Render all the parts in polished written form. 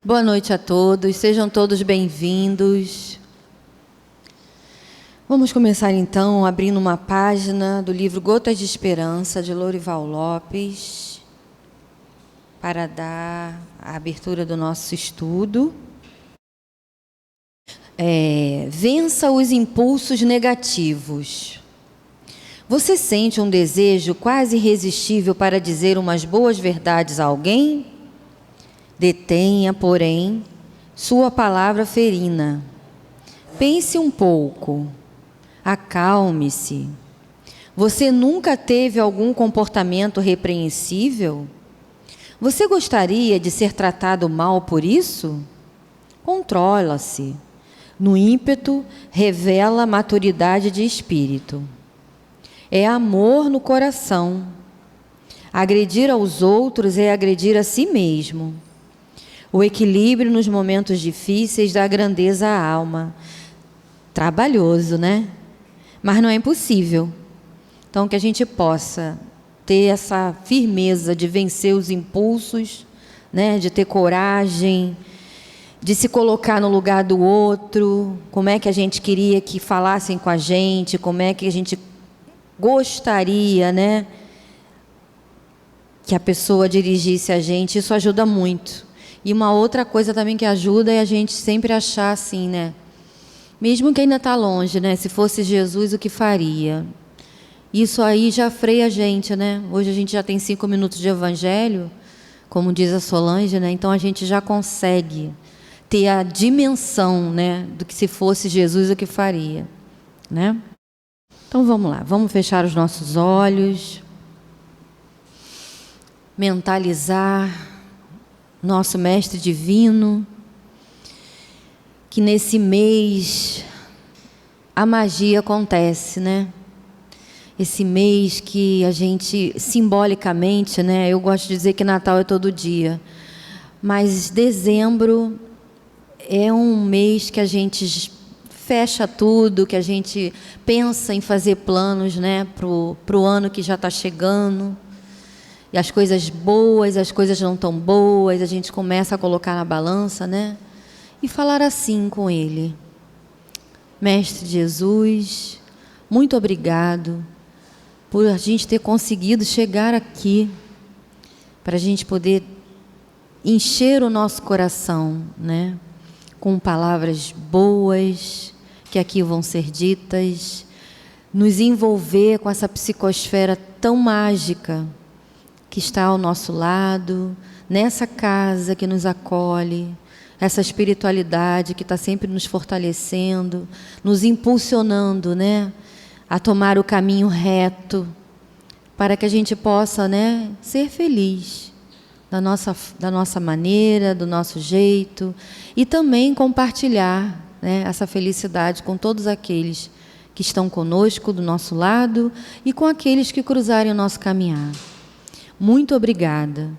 Boa noite a todos, sejam todos bem-vindos. Vamos começar então abrindo uma página do livro Gotas de Esperança, de Lorival Lopes, para dar a abertura do nosso estudo. Vença os impulsos negativos. Você sente um desejo quase irresistível para dizer umas boas verdades a alguém? Detenha, porém, sua palavra ferina. Pense um pouco. Acalme-se. Você nunca teve algum comportamento repreensível? Você gostaria de ser tratado mal por isso? Controla-se. No ímpeto, revela maturidade de espírito. É amor no coração. Agredir aos outros é agredir a si mesmo. O equilíbrio nos momentos difíceis dá grandeza à alma. Trabalhoso, né? Mas não é impossível. Então, que a gente possa ter essa firmeza de vencer os impulsos, né? De ter coragem, de se colocar no lugar do outro, como é que a gente queria que falassem com a gente, como é que a gente gostaria, né? Que a pessoa dirigisse a gente, isso ajuda muito. E uma outra coisa também que ajuda é a gente sempre achar assim, né? Mesmo que ainda está longe, né? Se fosse Jesus, o que faria? Isso aí já freia a gente, né? Hoje a gente já tem 5 minutos de evangelho, como diz a Solange, né? Então a gente já consegue ter a dimensão, né? Do que se fosse Jesus, o que faria, né? Então vamos lá, vamos fechar os nossos olhos, mentalizar nosso Mestre Divino, que nesse mês a magia acontece, né? Esse mês que a gente, simbolicamente, né? Eu gosto de dizer que Natal é todo dia, mas dezembro é um mês que a gente fecha tudo, que a gente pensa em fazer planos, né? Pro ano que já está chegando. E as coisas boas, as coisas não tão boas, a gente começa a colocar na balança, né? E falar assim com Ele. Mestre Jesus, muito obrigado por a gente ter conseguido chegar aqui, para a gente poder encher o nosso coração, né? Com palavras boas, que aqui vão ser ditas, nos envolver com essa psicosfera tão mágica, que está ao nosso lado, nessa casa que nos acolhe, essa espiritualidade que está sempre nos fortalecendo, nos impulsionando, né, a tomar o caminho reto, para que a gente possa, né, ser feliz da nossa maneira, do nosso jeito, e também compartilhar, né, essa felicidade com todos aqueles que estão conosco, do nosso lado, e com aqueles que cruzarem o nosso caminhar. Muito obrigada.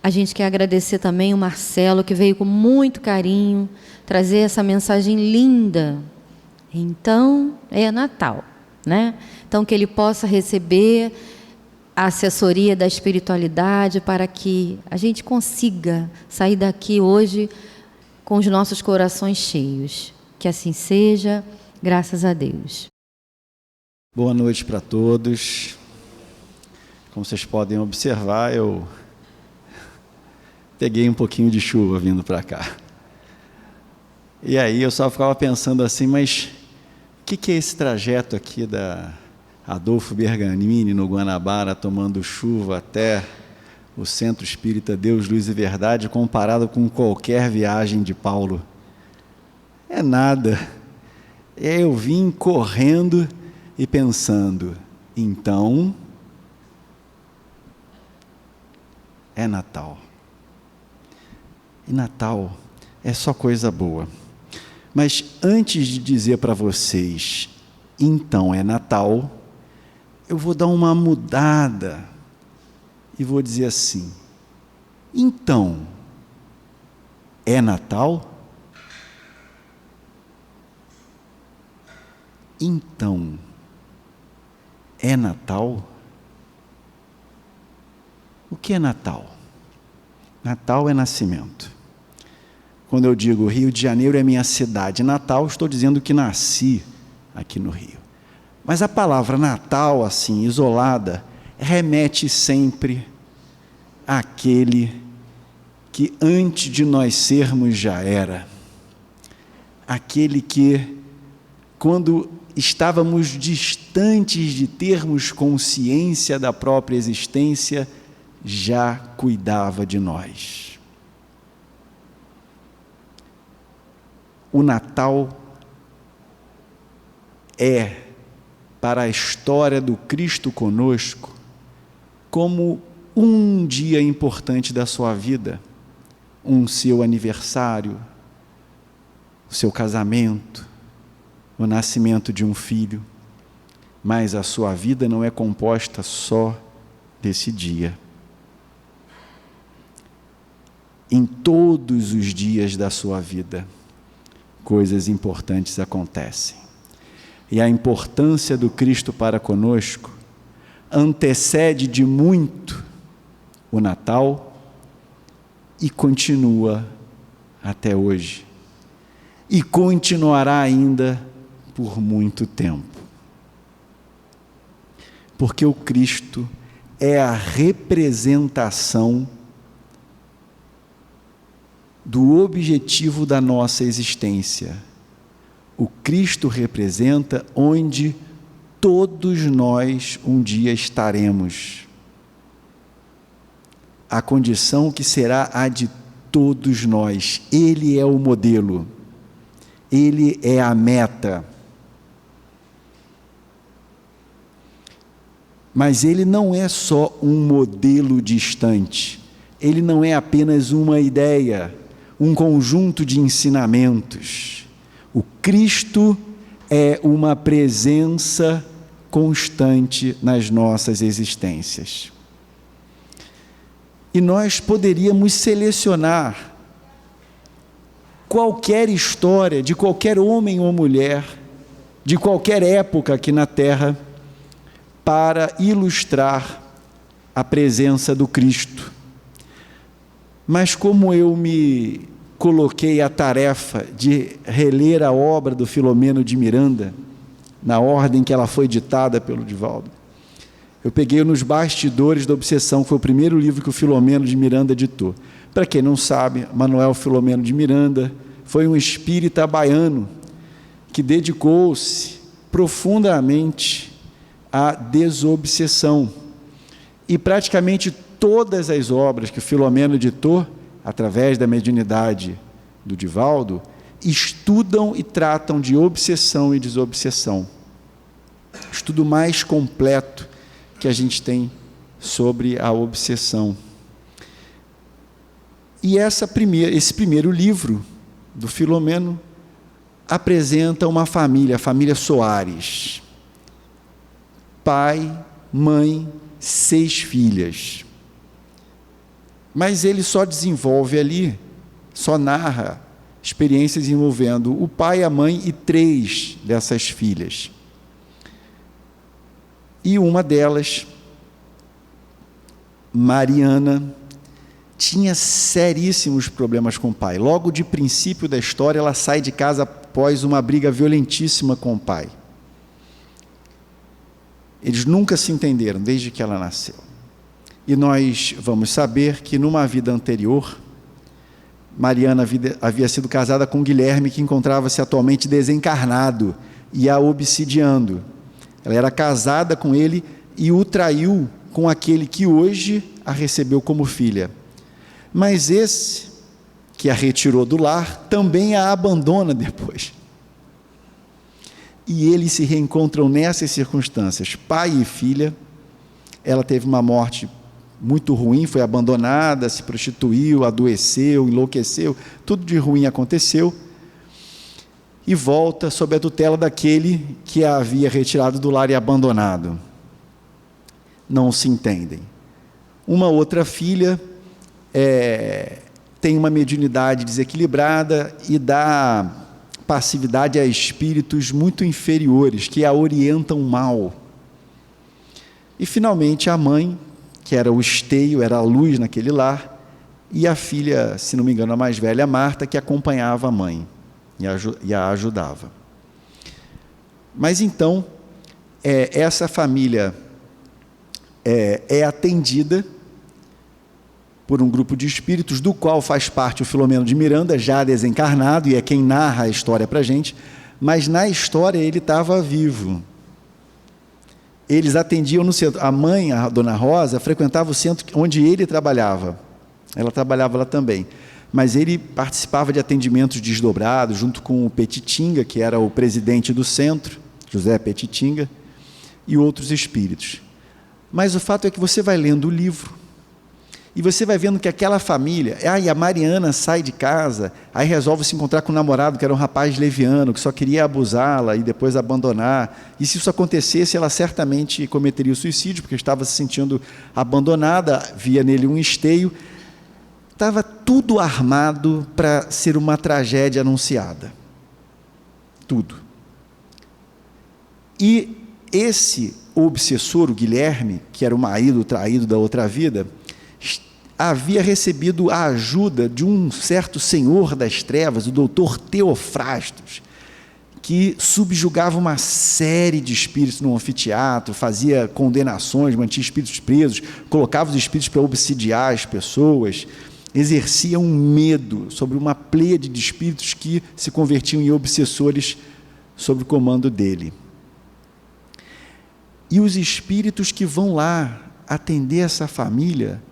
A gente quer agradecer também o Marcelo, que veio com muito carinho trazer essa mensagem linda. Então, é Natal, né? Então, que ele possa receber a assessoria da espiritualidade para que a gente consiga sair daqui hoje com os nossos corações cheios. Que assim seja, graças a Deus. Boa noite para todos. Como vocês podem observar, eu peguei um pouquinho de chuva vindo para cá. E aí eu só ficava pensando assim, mas o que é esse trajeto aqui da Adolfo Bergamini, no Guanabara, tomando chuva até o Centro Espírita Deus, Luz e Verdade, comparado com qualquer viagem de Paulo? É nada. Eu vim correndo e pensando, então é Natal. E Natal é só coisa boa. Mas antes de dizer para vocês, então é Natal, eu vou dar uma mudada e vou dizer assim, então é Natal? Então é Natal? O que é Natal? Natal é nascimento. Quando eu digo Rio de Janeiro é minha cidade natal, estou dizendo que nasci aqui no Rio. Mas a palavra Natal, assim, isolada, remete sempre àquele que antes de nós sermos já era. Aquele que, quando estávamos distantes de termos consciência da própria existência, já cuidava de nós. O Natal é, para a história do Cristo conosco, como um dia importante da sua vida, um seu aniversário, o seu casamento, o nascimento de um filho, mas a sua vida não é composta só desse dia. Em todos os dias da sua vida, coisas importantes acontecem. E a importância do Cristo para conosco antecede de muito o Natal e continua até hoje. E continuará ainda por muito tempo. Porque o Cristo é a representação do objetivo da nossa existência. O Cristo representa onde todos nós um dia estaremos. A condição que será a de todos nós. Ele é o modelo. Ele é a meta. Mas ele não é só um modelo distante. Ele não é apenas uma ideia, um conjunto de ensinamentos. O Cristo é uma presença constante nas nossas existências. E nós poderíamos selecionar qualquer história de qualquer homem ou mulher, de qualquer época aqui na Terra, para ilustrar a presença do Cristo. Mas como eu me coloquei a tarefa de reler a obra do Filomeno de Miranda, na ordem que ela foi ditada pelo Divaldo, eu peguei nos Bastidores da Obsessão, que foi o primeiro livro que o Filomeno de Miranda editou. Para quem não sabe, Manuel Filomeno de Miranda foi um espírita baiano que dedicou-se profundamente à desobsessão. E praticamente todas as obras que o Filomeno editou, através da mediunidade do Divaldo, estudam e tratam de obsessão e desobsessão. Estudo mais completo que a gente tem sobre a obsessão. E esse primeiro livro do Filomeno apresenta uma família, a família Soares. Pai, mãe, 6 filhas. Mas ele só desenvolve ali, só narra experiências envolvendo o pai, a mãe e 3 dessas filhas. E uma delas, Mariana, tinha seríssimos problemas com o pai. Logo de princípio da história, ela sai de casa após uma briga violentíssima com o pai. Eles nunca se entenderam desde que ela nasceu. E nós vamos saber que numa vida anterior, Mariana havia sido casada com Guilherme, que encontrava-se atualmente desencarnado e a obsidiando. Ela era casada com ele e o traiu com aquele que hoje a recebeu como filha. Mas esse, que a retirou do lar, também a abandona depois. E eles se reencontram nessas circunstâncias, pai e filha. Ela teve uma morte muito ruim, foi abandonada, se prostituiu, adoeceu, enlouqueceu, tudo de ruim aconteceu, e volta sob a tutela daquele que a havia retirado do lar e abandonado. Não se entendem. Uma outra filha tem uma mediunidade desequilibrada e dá passividade a espíritos muito inferiores, que a orientam mal. E finalmente a mãe, que era o esteio, era a luz naquele lar, e a filha, se não me engano, a mais velha, Marta, que acompanhava a mãe e a ajudava. Mas então, essa família é atendida por um grupo de espíritos, do qual faz parte o Filomeno de Miranda, já desencarnado, e é quem narra a história para a gente, mas na história ele estava vivo. Eles atendiam no centro. A mãe, a Dona Rosa, frequentava o centro onde ele trabalhava. Ela trabalhava lá também. Mas ele participava de atendimentos desdobrados, junto com o Petitinga, que era o presidente do centro, José Petitinga, e outros espíritos. Mas o fato é que você vai lendo o livro, e você vai vendo que aquela família, a Mariana sai de casa, aí resolve se encontrar com o namorado, que era um rapaz leviano, que só queria abusá-la e depois abandonar, e se isso acontecesse, ela certamente cometeria o suicídio, porque estava se sentindo abandonada, via nele um esteio. Estava tudo armado para ser uma tragédia anunciada. Tudo. E esse obsessor, o Guilherme, que era o marido traído da outra vida, havia recebido a ajuda de um certo senhor das trevas, o doutor Teofrastos, que subjugava uma série de espíritos no anfiteatro, fazia condenações, mantinha espíritos presos, colocava os espíritos para obsidiar as pessoas, exercia um medo sobre uma pleiade de espíritos que se convertiam em obsessores sob o comando dele. E os espíritos que vão lá atender essa família,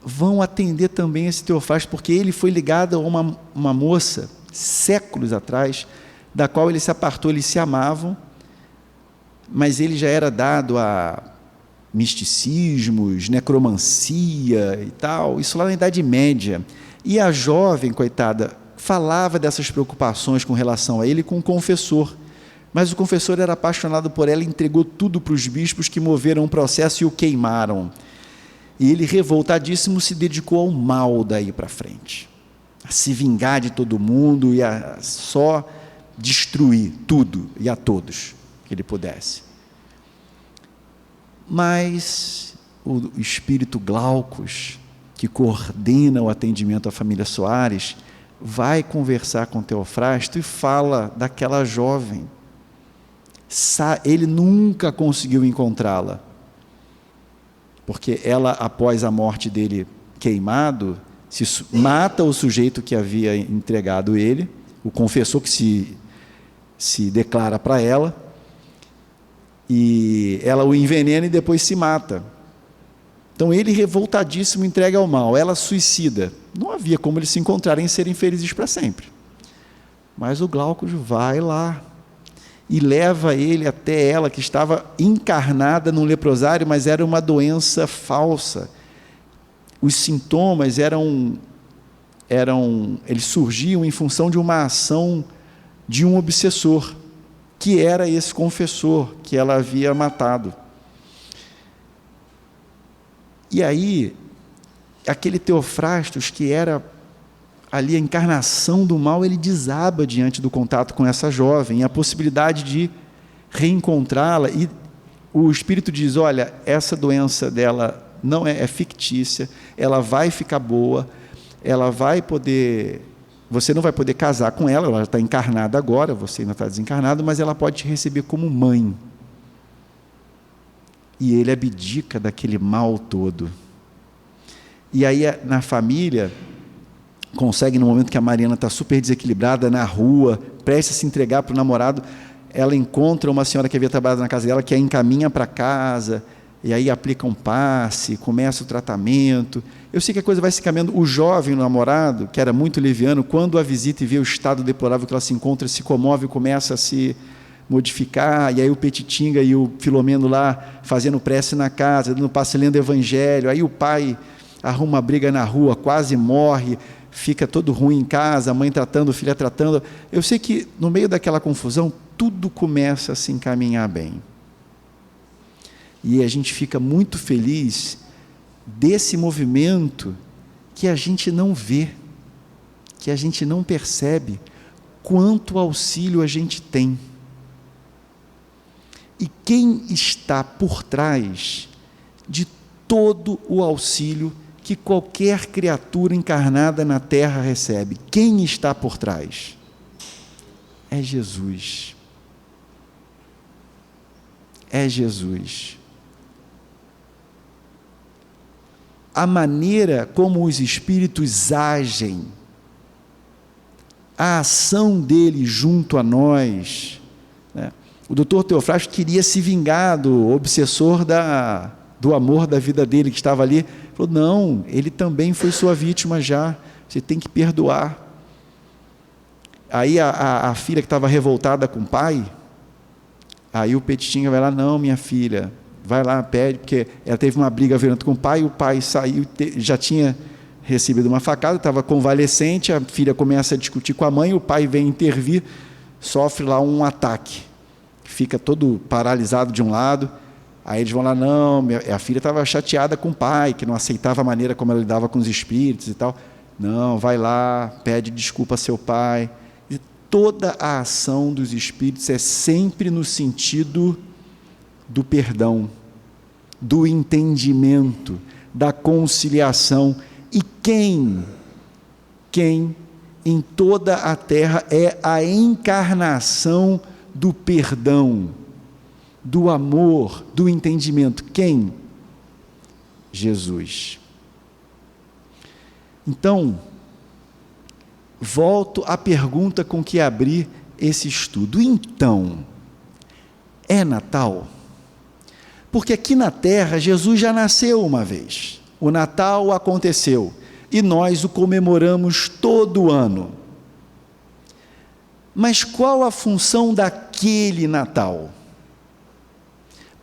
vão atender também esse Teofrastos, porque ele foi ligado a uma moça, séculos atrás, da qual ele se apartou. Eles se amavam, mas ele já era dado a misticismos, necromancia e tal, isso lá na Idade Média. E a jovem, coitada, falava dessas preocupações com relação a ele com o confessor, mas o confessor era apaixonado por ela e entregou tudo para os bispos, que moveram um processo e o queimaram. E ele, revoltadíssimo, se dedicou ao mal daí para frente, a se vingar de todo mundo e a só destruir tudo e a todos que ele pudesse. Mas o espírito Glaucus, que coordena o atendimento à família Soares, vai conversar com Teofrasto e fala daquela jovem. Ele nunca conseguiu encontrá-la, porque ela, após a morte dele queimado, mata o sujeito que havia entregado ele, o confessor que se declara para ela, e ela o envenena e depois se mata. Então ele, revoltadíssimo, entrega ao mal, ela suicida. Não havia como eles se encontrarem e serem felizes para sempre. Mas o Glaucus vai lá e leva ele até ela, que estava encarnada num leprosário, mas era uma doença falsa. Os sintomas eles surgiam em função de uma ação de um obsessor, que era esse confessor que ela havia matado. E aí, aquele Teofrastos, que era ali a encarnação do mal, ele desaba diante do contato com essa jovem, e a possibilidade de reencontrá-la, e o espírito diz: olha, essa doença dela não é fictícia, ela vai ficar boa, ela vai poder, você não vai poder casar com ela, ela já está encarnada agora, você ainda está desencarnado, mas ela pode te receber como mãe. E ele abdica daquele mal todo. E aí, na família, consegue, no momento que a Mariana está super desequilibrada na rua, prestes a se entregar para o namorado, ela encontra uma senhora que havia trabalhado na casa dela, que a encaminha para casa, e aí aplica um passe, começa o tratamento. Eu sei que a coisa vai se caminhando. O jovem, o namorado, que era muito leviano, quando a visita e vê o estado deplorável que ela se encontra, se comove e começa a se modificar, e aí o Petitinga e o Filomeno lá fazendo prece na casa, dando passe, lendo evangelho, aí o pai arruma uma briga na rua, quase morre, fica todo ruim em casa, a mãe tratando, o filho tratando. Eu sei que no meio daquela confusão, tudo começa a se encaminhar bem. E a gente fica muito feliz desse movimento que a gente não vê, que a gente não percebe quanto auxílio a gente tem. E quem está por trás de todo o auxílio que qualquer criatura encarnada na terra recebe. Quem está por trás? É Jesus. É Jesus. A maneira como os espíritos agem, a ação deles junto a nós, né? O doutor Teofrasto queria se vingar do obsessor do amor da vida dele, que estava ali. Falou, não, ele também foi sua vítima já, você tem que perdoar. Aí a filha que estava revoltada com o pai, aí o Petitinga vai lá, não, minha filha, vai lá, pede, porque ela teve uma briga violenta com o pai saiu, já tinha recebido uma facada, estava convalescente, a filha começa a discutir com a mãe, o pai vem intervir, sofre lá um ataque, fica todo paralisado de um lado, aí eles vão lá, não, a filha estava chateada com o pai, que não aceitava a maneira como ela lidava com os espíritos e tal, não, vai lá, pede desculpa a seu pai. E toda a ação dos espíritos é sempre no sentido do perdão, do entendimento, da conciliação. E quem em toda a terra é a encarnação do perdão, do amor, do entendimento? Quem? Jesus. Então, volto à pergunta com que abri esse estudo. Então, é Natal? Porque aqui na terra Jesus já nasceu uma vez. O Natal aconteceu e nós o comemoramos todo ano. Mas qual a função daquele Natal?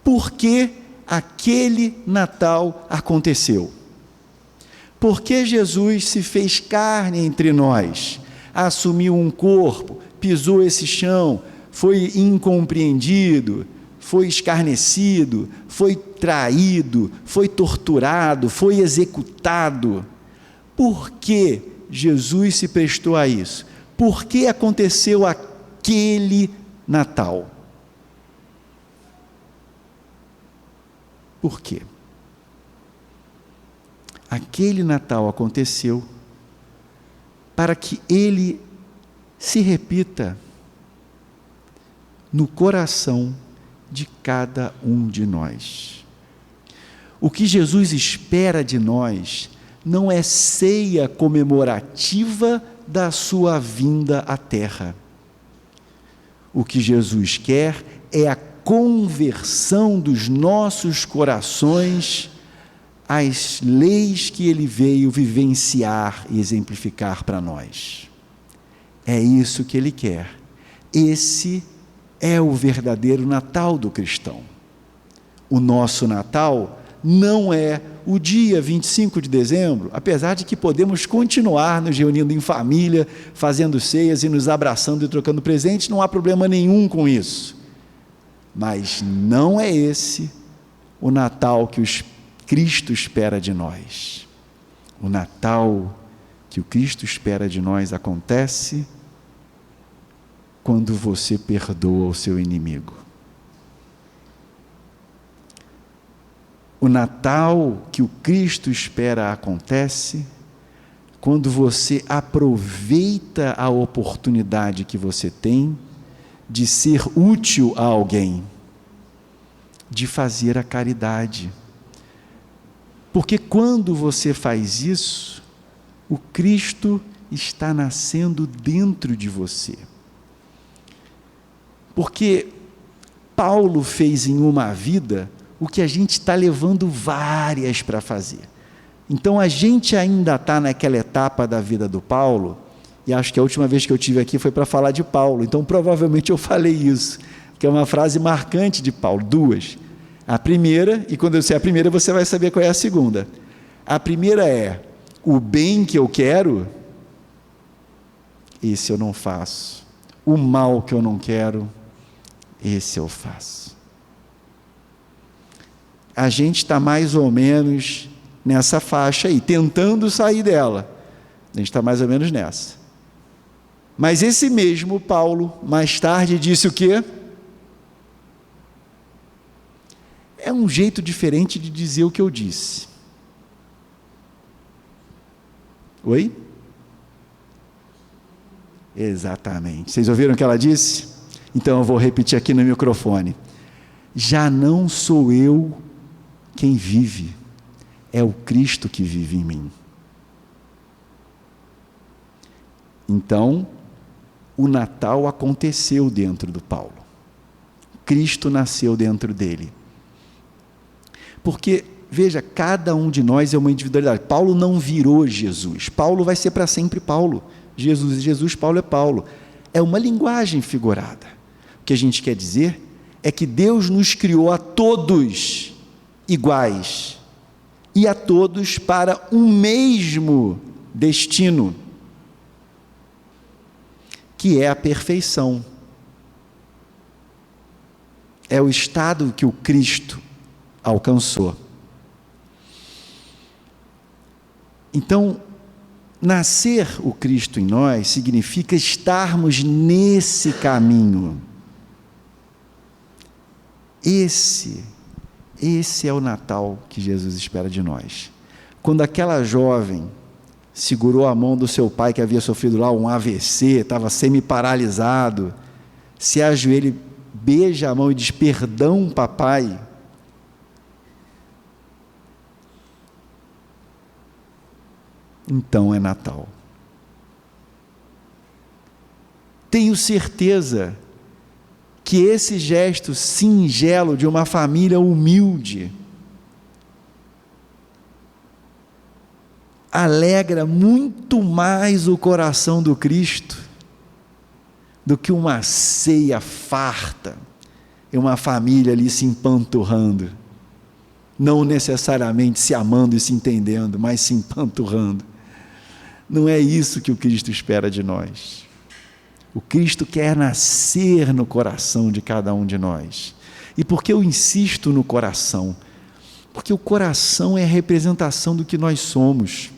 Por que aquele Natal aconteceu? Porque Jesus se fez carne entre nós, assumiu um corpo, pisou esse chão, foi incompreendido, foi escarnecido, foi traído, foi torturado, foi executado. Por que Jesus se prestou a isso? Por que aconteceu aquele Natal? Por quê? Aquele Natal aconteceu para que ele se repita no coração de cada um de nós. O que Jesus espera de nós não é ceia comemorativa da sua vinda à terra. O que Jesus quer é a conversão dos nossos corações às leis que ele veio vivenciar e exemplificar para nós. É isso que ele quer. Esse é o verdadeiro Natal do cristão. O nosso Natal não é o dia 25 de dezembro, apesar de que podemos continuar nos reunindo em família, fazendo ceias e nos abraçando e trocando presentes, não há problema nenhum com isso. Mas não é esse o Natal que o Cristo espera de nós. O Natal que o Cristo espera de nós acontece quando você perdoa o seu inimigo. O Natal que o Cristo espera acontece quando você aproveita a oportunidade que você tem de ser útil a alguém, de fazer a caridade. Porque quando você faz isso, o Cristo está nascendo dentro de você. Porque Paulo fez em uma vida o que a gente está levando várias para fazer. Então a gente ainda está naquela etapa da vida do Paulo, e acho que a última vez que eu estive aqui foi para falar de Paulo, então provavelmente eu falei isso, que é uma frase marcante de Paulo, duas. A primeira, e quando eu disser a primeira você vai saber qual é a segunda. A primeira é, o bem que eu quero, esse eu não faço. O mal que eu não quero, esse eu faço. A gente está mais ou menos nessa faixa aí, tentando sair dela. A gente está mais ou menos nessa. Mas esse mesmo Paulo, mais tarde, disse o quê? É um jeito diferente de dizer o que eu disse. Oi? Exatamente. Vocês ouviram o que ela disse? Então eu vou repetir aqui no microfone. Já não sou eu quem vive, é o Cristo que vive em mim. Então, o Natal aconteceu dentro do Paulo. Cristo nasceu dentro dele. Porque, veja, cada um de nós é uma individualidade. Paulo não virou Jesus. Paulo vai ser para sempre Paulo. Jesus, Paulo é Paulo. É uma linguagem figurada. O que a gente quer dizer é que Deus nos criou a todos iguais e a todos para um mesmo destino, que é a perfeição. É o estado que o Cristo alcançou. Então, nascer o Cristo em nós significa estarmos nesse caminho. Esse é o Natal que Jesus espera de nós. Quando aquela jovem segurou a mão do seu pai, que havia sofrido lá um AVC, estava semi-paralisado, se ajoelha, beija a mão e diz: perdão, papai. Então é Natal. Tenho certeza que esse gesto singelo de uma família humilde alegra muito mais o coração do Cristo do que uma ceia farta e uma família ali se empanturrando, não necessariamente se amando e se entendendo, mas se empanturrando. Não é isso que o Cristo espera de nós. O Cristo quer nascer no coração de cada um de nós. E por que eu insisto no coração? Porque o coração é a representação do que nós somos.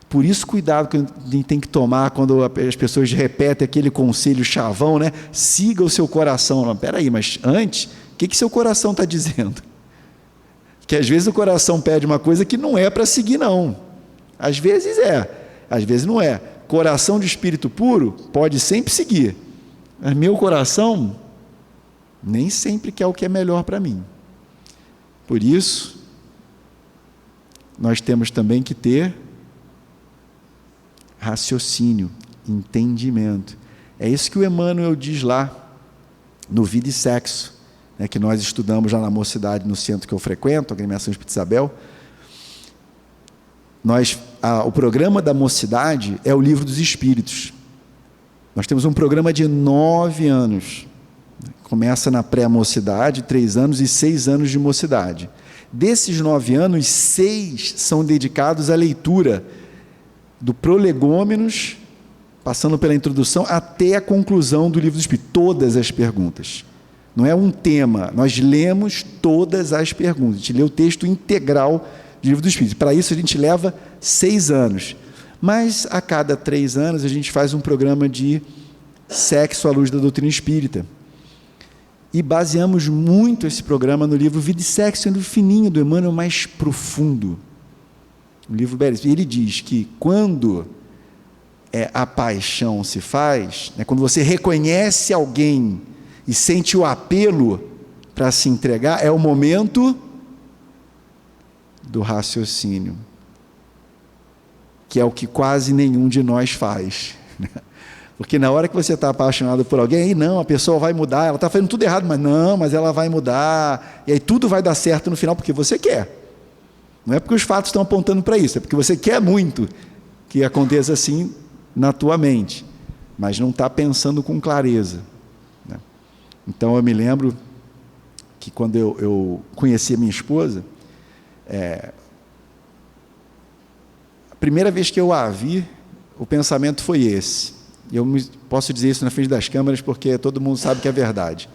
Por isso, cuidado que a gente tem que tomar quando as pessoas repetem aquele conselho chavão, né? Siga o seu coração. Não, peraí, mas antes, o que seu coração está dizendo? Que às vezes o coração pede uma coisa que não é para seguir, não. Às vezes é, às vezes não é. Coração de espírito puro pode sempre seguir, mas meu coração nem sempre quer o que é melhor para mim. Por isso, nós temos também que ter raciocínio, entendimento. É isso que o Emmanuel diz lá no Vida e Sexo, né, que nós estudamos lá na Mocidade, no centro que eu frequento, a Agremiação Espírita Isabel. O programa da Mocidade é o Livro dos Espíritos. Nós temos um programa de 9 anos. Começa na pré-mocidade, 3 anos e 6 anos de mocidade. Desses 9 anos, 6 são dedicados à leitura do Prolegômenos, passando pela introdução até a conclusão do Livro dos Espíritos. Todas as perguntas. Não é um tema, nós lemos todas as perguntas. A gente lê o texto integral do Livro dos Espíritos. Para isso a gente leva 6 anos. Mas a cada 3 anos a gente faz um programa de sexo à luz da doutrina espírita. E baseamos muito esse programa no livro Vida e Sexo, sendo fininho, do Emmanuel, mais profundo. Um livro belíssimo. Ele diz que quando a paixão se faz, né, quando você reconhece alguém e sente o apelo para se entregar, é o momento do raciocínio, que é o que quase nenhum de nós faz. Porque na hora que você está apaixonado por alguém, aí não, a pessoa vai mudar, ela está fazendo tudo errado, mas ela vai mudar, e aí tudo vai dar certo no final, porque você quer. Não é porque os fatos estão apontando para isso, é porque você quer muito que aconteça assim na tua mente, mas não está pensando com clareza. Né? Então eu me lembro que quando eu conheci a minha esposa, a primeira vez que eu a vi, o pensamento foi esse. Eu posso dizer isso na frente das câmeras porque todo mundo sabe que é verdade.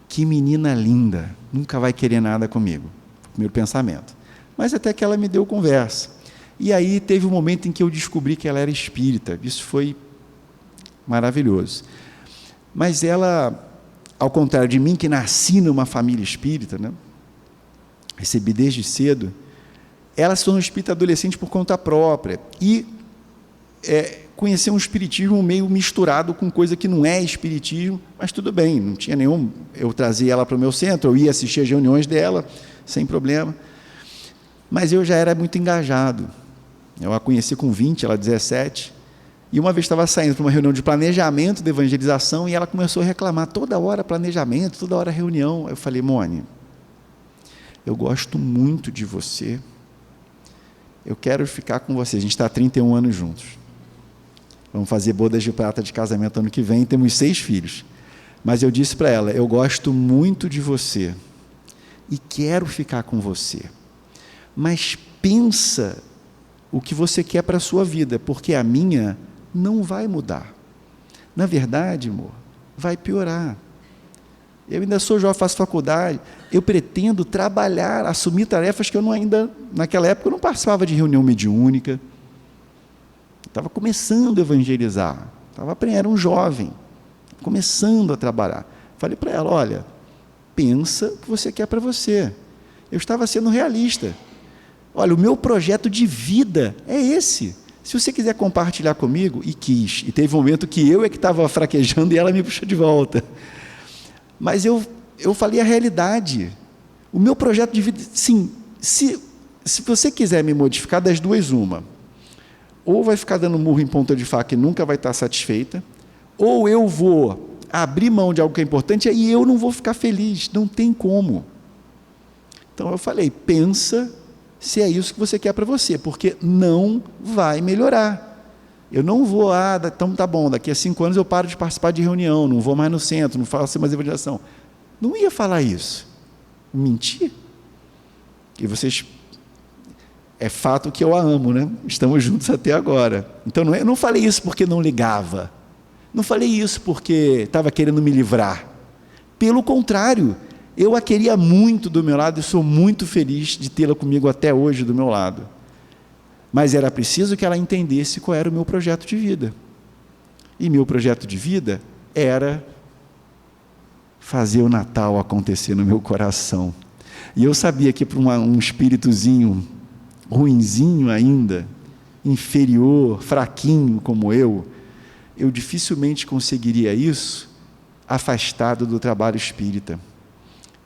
Que menina linda, nunca vai querer nada comigo. Foi o primeiro pensamento. Mas até que ela me deu conversa. E aí teve um momento em que eu descobri que ela era espírita. Isso foi maravilhoso. Mas ela, ao contrário de mim, que nasci numa família espírita, né? Recebi desde cedo, ela se tornou espírita adolescente por conta própria. E conhecer um espiritismo meio misturado com coisa que não é espiritismo, mas tudo bem, não tinha nenhum. Eu trazia ela para o meu centro, eu ia assistir as reuniões dela, sem problema. Mas eu já era muito engajado. Eu a conheci com 20, ela 17. E uma vez estava saindo para uma reunião de planejamento de evangelização e ela começou a reclamar, toda hora planejamento, toda hora reunião. Eu falei, Mônica, eu gosto muito de você, eu quero ficar com você. A gente está há 31 anos juntos. Vamos fazer bodas de prata de casamento ano que vem, temos 6 filhos. Mas eu disse para ela, eu gosto muito de você e quero ficar com você. Mas pensa o que você quer para a sua vida, porque a minha não vai mudar. Na verdade, amor, vai piorar. Eu ainda sou jovem, faço faculdade, eu pretendo trabalhar, assumir tarefas que eu não ainda, naquela época, eu não participava de reunião mediúnica, estava começando a evangelizar, era um jovem, começando a trabalhar. Falei para ela, olha, pensa o que você quer para você. Eu estava sendo realista. Olha, o meu projeto de vida é esse. Se você quiser compartilhar comigo, e quis, e teve um momento que eu que estava fraquejando e ela me puxou de volta. Mas eu falei a realidade. O meu projeto de vida, sim, se você quiser me modificar, das duas, uma. Ou vai ficar dando murro em ponta de faca e nunca vai estar satisfeita, ou eu vou abrir mão de algo que é importante e eu não vou ficar feliz, não tem como. Então eu falei, pensa se é isso que você quer para você, porque não vai melhorar. Eu não vou, então tá bom, daqui a 5 anos eu paro de participar de reunião, não vou mais no centro, não faço mais evangelização. Não ia falar isso. Mentir. E vocês, é fato que eu a amo, né? Estamos juntos até agora. Então eu não falei isso porque não ligava. Não falei isso porque estava querendo me livrar. Pelo contrário, eu a queria muito do meu lado e sou muito feliz de tê-la comigo até hoje do meu lado. Mas era preciso que ela entendesse qual era o meu projeto de vida. E meu projeto de vida era fazer o Natal acontecer no meu coração. E eu sabia que para um espíritozinho ruinzinho ainda, inferior, fraquinho como eu dificilmente conseguiria isso afastado do trabalho espírita.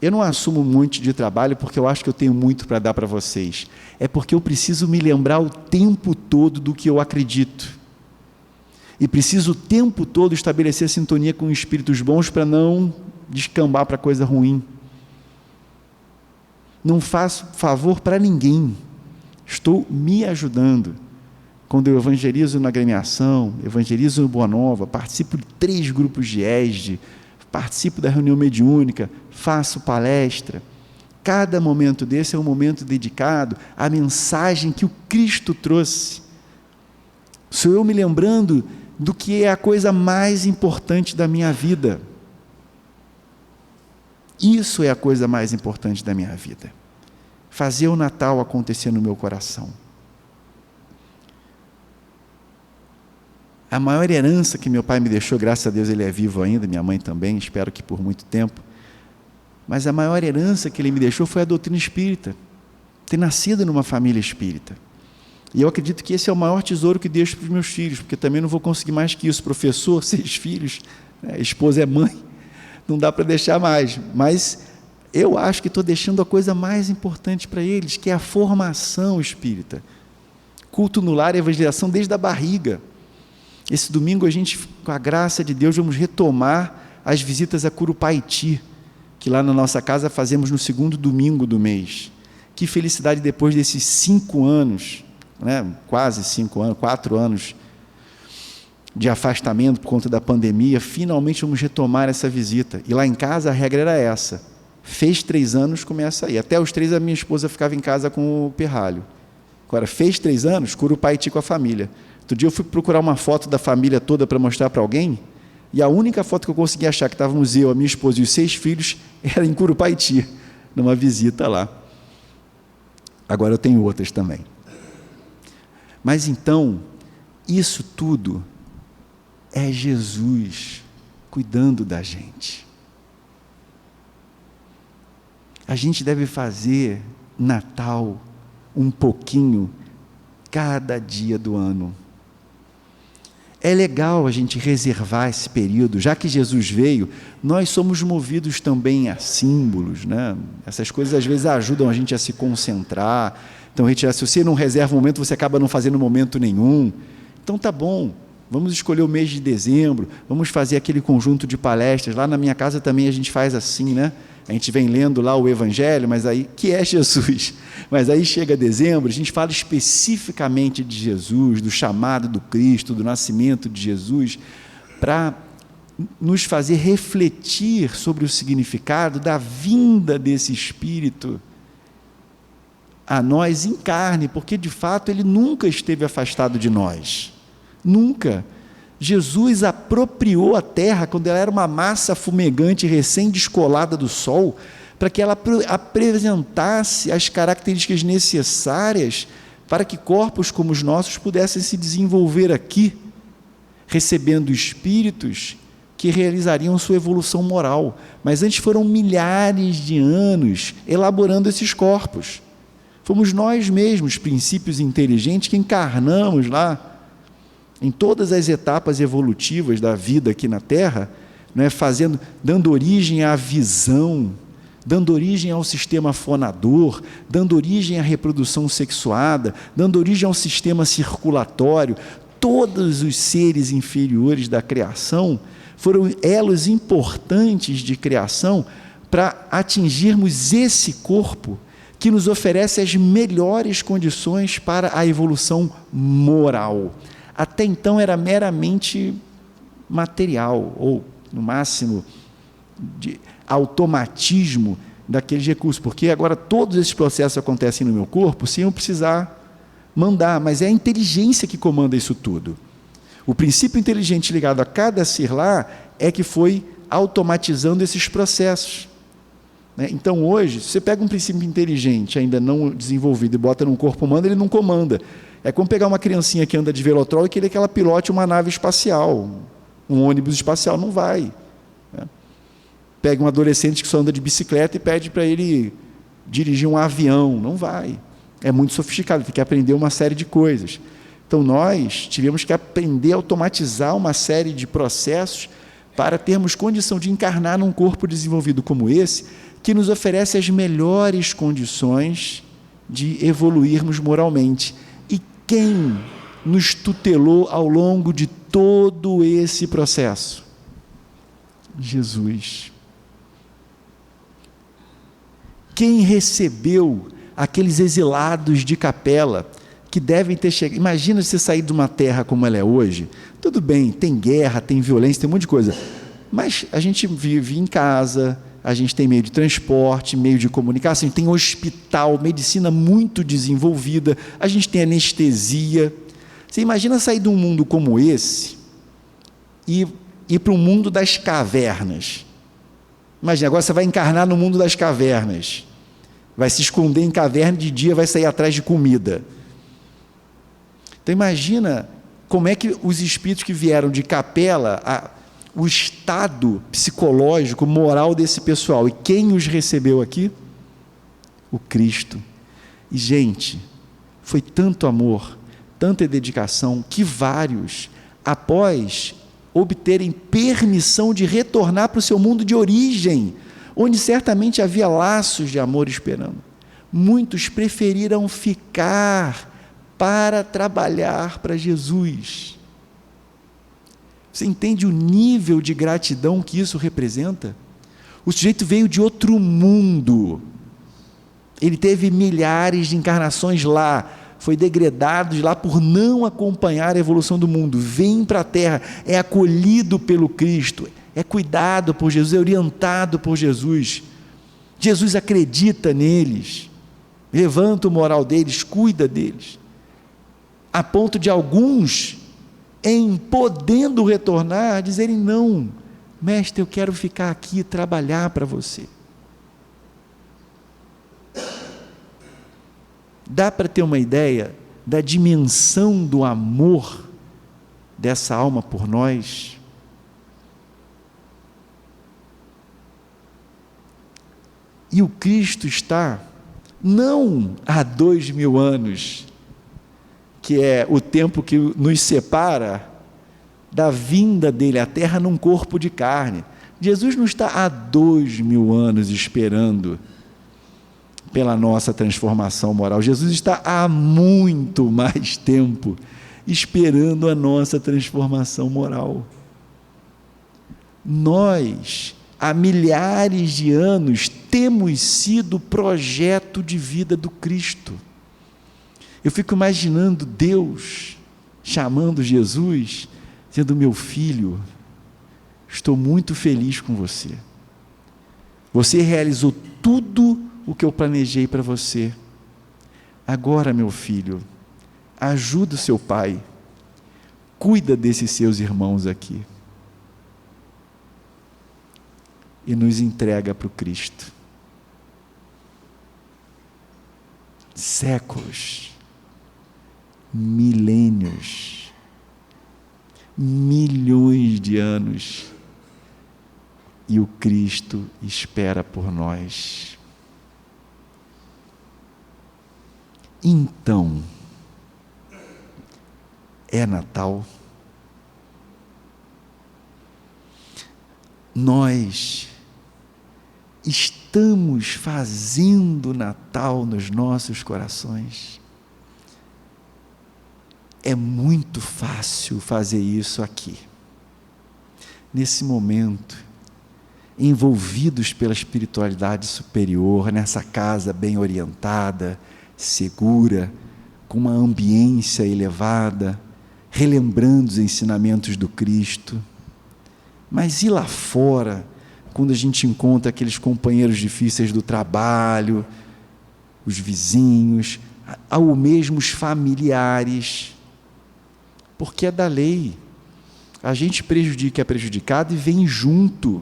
Eu não assumo muito de trabalho porque eu acho que eu tenho muito para dar para vocês. É porque eu preciso me lembrar o tempo todo do que eu acredito. E preciso o tempo todo estabelecer sintonia com espíritos bons para não descambar para coisa ruim. Não faço favor para ninguém. Estou me ajudando. Quando eu evangelizo na agremiação, evangelizo no Boa Nova, participo de 3 grupos de ESD, participo da reunião mediúnica, faço palestra. Cada momento desse é um momento dedicado à mensagem que o Cristo trouxe. Sou eu me lembrando do que é a coisa mais importante da minha vida. Isso é a coisa mais importante da minha vida. Fazer o Natal acontecer no meu coração. A maior herança que meu pai me deixou, graças a Deus ele é vivo ainda, minha mãe também, espero que por muito tempo, mas a maior herança que ele me deixou foi a doutrina espírita, ter nascido numa família espírita. E eu acredito que esse é o maior tesouro que deixo para os meus filhos, porque também não vou conseguir mais que isso, professor, 6 filhos, né? Esposa é mãe, não dá para deixar mais, mas eu acho que estou deixando a coisa mais importante para eles, que é a formação espírita. Culto no lar e evangelização desde a barriga. Esse domingo a gente, com a graça de Deus, vamos retomar as visitas a Curupaiti, que lá na nossa casa fazemos no 2º domingo do mês. Que felicidade depois desses 5 anos, né, quase 5 anos, 4 anos de afastamento por conta da pandemia, finalmente vamos retomar essa visita. E lá em casa a regra era essa, fez 3 anos, começa aí. Até os 3 a minha esposa ficava em casa com o pirralho. Agora, fez 3 anos, Curupaiti com a família. Outro dia eu fui procurar uma foto da família toda para mostrar para alguém, e a única foto que eu consegui achar que estávamos eu, a minha esposa e os 6 filhos, era em Curupaiti, numa visita lá. Agora eu tenho outras também. Mas então, isso tudo é Jesus cuidando da gente. A gente deve fazer Natal um pouquinho cada dia do ano. é legal a gente reservar esse período, já que Jesus veio, nós somos movidos também a símbolos, né? Essas coisas às vezes ajudam a gente a se concentrar. Então, se você não reserva um momento, você acaba não fazendo momento nenhum. Então tá bom, vamos escolher o mês de dezembro, vamos fazer aquele conjunto de palestras. Lá na minha casa também a gente faz assim, né? A gente vem lendo lá o Evangelho, mas aí, que é Jesus. Mas aí chega dezembro, a gente fala especificamente de Jesus, do chamado do Cristo, do nascimento de Jesus, para nos fazer refletir sobre o significado da vinda desse Espírito a nós em carne, porque de fato ele nunca esteve afastado de nós. Nunca. Jesus apropriou a terra quando ela era uma massa fumegante recém-descolada do sol, para que ela apresentasse as características necessárias para que corpos como os nossos pudessem se desenvolver aqui, recebendo espíritos que realizariam sua evolução moral. Mas antes foram milhares de anos elaborando esses corpos. Fomos nós mesmos, princípios inteligentes, que encarnamos lá em todas as etapas evolutivas da vida aqui na Terra, né, dando origem à visão, dando origem ao sistema fonador, dando origem à reprodução sexuada, dando origem ao sistema circulatório. Todos os seres inferiores da criação foram elos importantes de criação para atingirmos esse corpo que nos oferece as melhores condições para a evolução moral. Até então era meramente material, ou no máximo de automatismo daqueles recursos, porque agora todos esses processos acontecem no meu corpo sem eu precisar mandar, mas é a inteligência que comanda isso tudo. O princípio inteligente ligado a cada ser lá é que foi automatizando esses processos. Então hoje, se você pega um princípio inteligente ainda não desenvolvido e bota num corpo humano, ele não comanda. É como pegar uma criancinha que anda de velotrol e querer que ela pilote uma nave espacial, um ônibus espacial, não vai. Pega um adolescente que só anda de bicicleta e pede para ele dirigir um avião, não vai. É muito sofisticado, tem que aprender uma série de coisas. Então nós tivemos que aprender a automatizar uma série de processos para termos condição de encarnar num corpo desenvolvido como esse, que nos oferece as melhores condições de evoluirmos moralmente. E quem nos tutelou ao longo de todo esse processo? Jesus. Quem recebeu aqueles exilados de Capela, que devem ter chegado... Imagina você sair de uma terra como ela é hoje. Tudo bem, tem guerra, tem violência, tem um monte de coisa, mas a gente vive em casa, a gente tem meio de transporte, meio de comunicação, a gente tem hospital, medicina muito desenvolvida, a gente tem anestesia. Você imagina sair de um mundo como esse e ir para o mundo das cavernas. Imagina, agora você vai encarnar no mundo das cavernas, vai se esconder em caverna, de dia vai sair atrás de comida. Então imagina como é que os espíritos que vieram de Capela, o estado psicológico, moral desse pessoal, e quem os recebeu aqui? O Cristo. E gente, foi tanto amor, tanta dedicação, que vários, após obterem permissão de retornar para o seu mundo de origem, onde certamente havia laços de amor esperando, muitos preferiram ficar para trabalhar para Jesus. Você entende o nível de gratidão que isso representa? O sujeito veio de outro mundo, ele teve milhares de encarnações lá, foi degradado de lá por não acompanhar a evolução do mundo, vem para a Terra, é acolhido pelo Cristo, é cuidado por Jesus, é orientado por Jesus. Jesus acredita neles, levanta o moral deles, cuida deles, a ponto de alguns, em podendo retornar, dizerem: não, mestre, eu quero ficar aqui e trabalhar para você. Dá para ter uma ideia da dimensão do amor dessa alma por nós? E o Cristo está, não há 2000 anos, que é o tempo que nos separa da vinda dele à terra num corpo de carne. Jesus não está há 2000 anos esperando pela nossa transformação moral. Jesus está há muito mais tempo esperando a nossa transformação moral. Nós, há milhares de anos, temos sido o projeto de vida do Cristo. Eu fico imaginando Deus chamando Jesus, dizendo: meu filho, estou muito feliz com você. Você realizou tudo o que eu planejei para você. Agora, meu filho, ajuda o seu pai, cuida desses seus irmãos aqui. E nos entrega para o Cristo. Séculos, milênios, milhões de anos, e o Cristo espera por nós. Então, é Natal. Nós estamos fazendo Natal nos nossos corações. É muito fácil fazer isso aqui, nesse momento, envolvidos pela espiritualidade superior, nessa casa bem orientada, segura, com uma ambiência elevada, relembrando os ensinamentos do Cristo. Mas e lá fora, quando a gente encontra aqueles companheiros difíceis do trabalho, os vizinhos, ou mesmo os familiares, porque é da lei, a gente prejudica, é prejudicado e vem junto,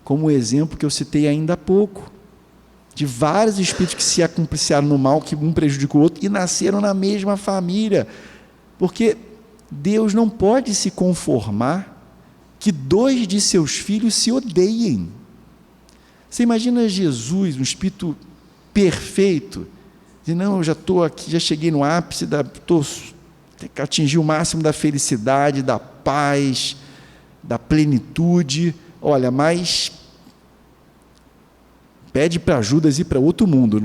como o exemplo que eu citei ainda há pouco, de vários espíritos que se acompliciaram no mal, que um prejudica o outro, e nasceram na mesma família, porque Deus não pode se conformar que 2 de seus filhos se odeiem. Você imagina Jesus, um espírito perfeito, diz: não, eu já estou aqui, já cheguei no ápice, atingi o máximo da felicidade, da paz, da plenitude, olha, mas pede para Judas ir para outro mundo,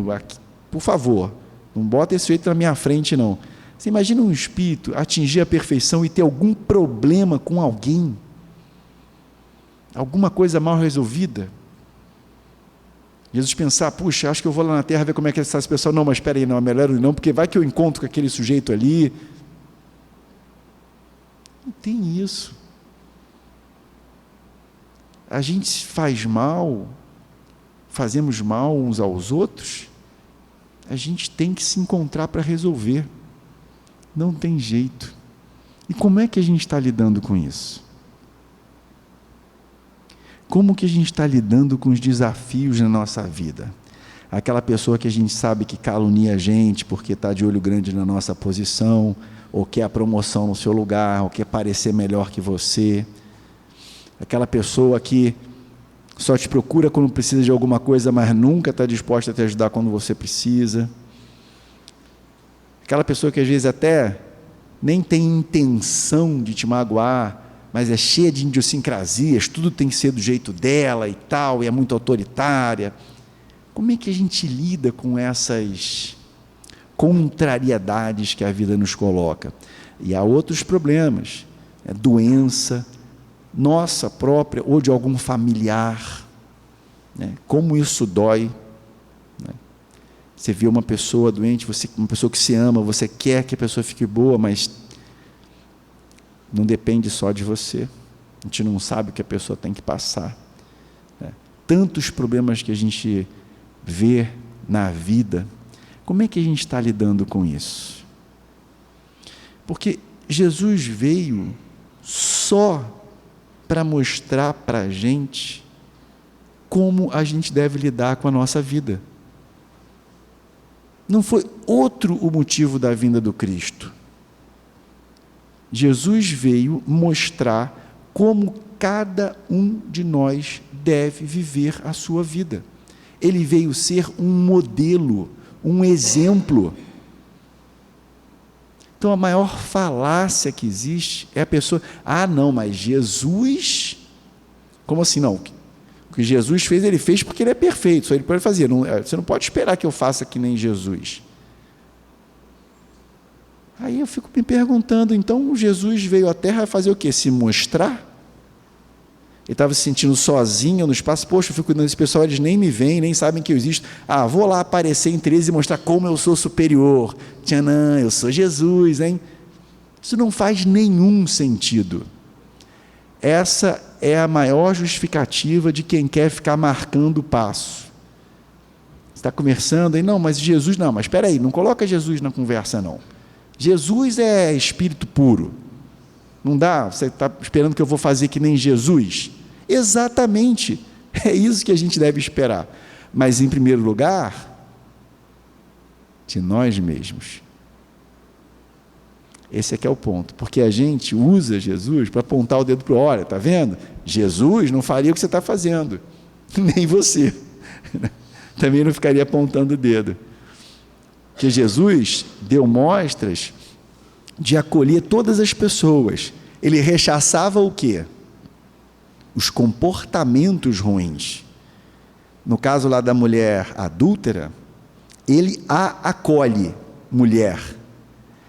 por favor, não bota esse jeito na minha frente não. Você imagina um espírito atingir a perfeição e ter algum problema com alguém, alguma coisa mal resolvida? Jesus pensar: puxa, acho que eu vou lá na terra ver como é que está esse pessoal. Não, mas espera aí, não, é melhor não, porque vai que eu encontro com aquele sujeito ali. Não tem isso. A gente faz mal, fazemos mal uns aos outros, a gente tem que se encontrar para resolver. Não tem jeito. E como é que a gente está lidando com isso? Como que a gente está lidando com os desafios na nossa vida? Aquela pessoa que a gente sabe que calunia a gente porque está de olho grande na nossa posição, ou quer a promoção no seu lugar, ou quer parecer melhor que você. Aquela pessoa que só te procura quando precisa de alguma coisa, mas nunca está disposta a te ajudar quando você precisa. Aquela pessoa que às vezes até nem tem intenção de te magoar, mas é cheia de idiosincrasias, tudo tem que ser do jeito dela e tal, e é muito autoritária. Como é que a gente lida com essas contrariedades que a vida nos coloca? E há outros problemas, doença, nossa própria, ou de algum familiar, como isso dói. Você vê uma pessoa doente, uma pessoa que se ama, você quer que a pessoa fique boa, mas não depende só de você. A gente não sabe o que a pessoa tem que passar. Tantos problemas que a gente vê na vida. Como é que a gente está lidando com isso? Porque Jesus veio só para mostrar para a gente como a gente deve lidar com a nossa vida. Não foi outro o motivo da vinda do Cristo. Jesus veio mostrar como cada um de nós deve viver a sua vida. Ele veio ser um modelo, um exemplo. Então a maior falácia que existe é a pessoa, não, mas Jesus, como assim não? O que Jesus fez, ele fez porque ele é perfeito, só ele pode fazer, você não pode esperar que eu faça que nem Jesus. Aí eu fico me perguntando, então Jesus veio à Terra fazer o quê? Se mostrar? Ele estava se sentindo sozinho no espaço, poxa, eu fico cuidando desse pessoal, eles nem me veem, nem sabem que eu existo, vou lá aparecer entre eles e mostrar como eu sou superior, tchanã, eu sou Jesus, hein? Isso não faz nenhum sentido. Essa é a maior justificativa de quem quer ficar marcando o passo. Você está conversando aí, não, mas Jesus, não, mas espera aí, não coloca Jesus na conversa não. Jesus é espírito puro. Não dá? Você está esperando que eu vou fazer que nem Jesus? Exatamente. É isso que a gente deve esperar. Mas, em primeiro lugar, de nós mesmos. Esse aqui é o ponto. Porque a gente usa Jesus para apontar o dedo para o olho. Está vendo? Jesus não faria o que você está fazendo. Nem você. Também não ficaria apontando o dedo. Que Jesus deu mostras de acolher todas as pessoas. Ele rechaçava o quê? Os comportamentos ruins. No caso lá da mulher adúltera, ele a acolhe, mulher,